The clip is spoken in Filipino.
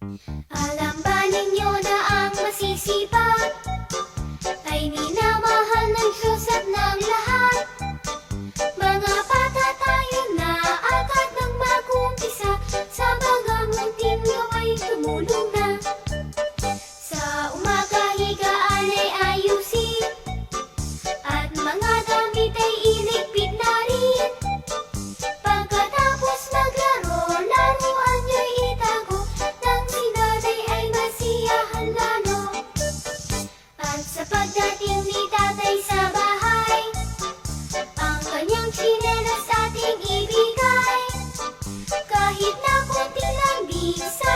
Alam ba ninyo na ang masisipag ay minamahal ng Diyos at ng lahat? Mga bata tayo na agad nang mag-umpisa, sa mga munting gawa'y tumulong na. Sa umaga higaan ay ayusin, at mga damit ay iligpit na rin. Pagkatapos maglaro, laruan nyo'y itago, nang si nanay ay masiyahan lalo. At sa pagdating ni tatay sa bahay, ang kanyang tsinelas ating ibigay. Kahit na konti lang bisa,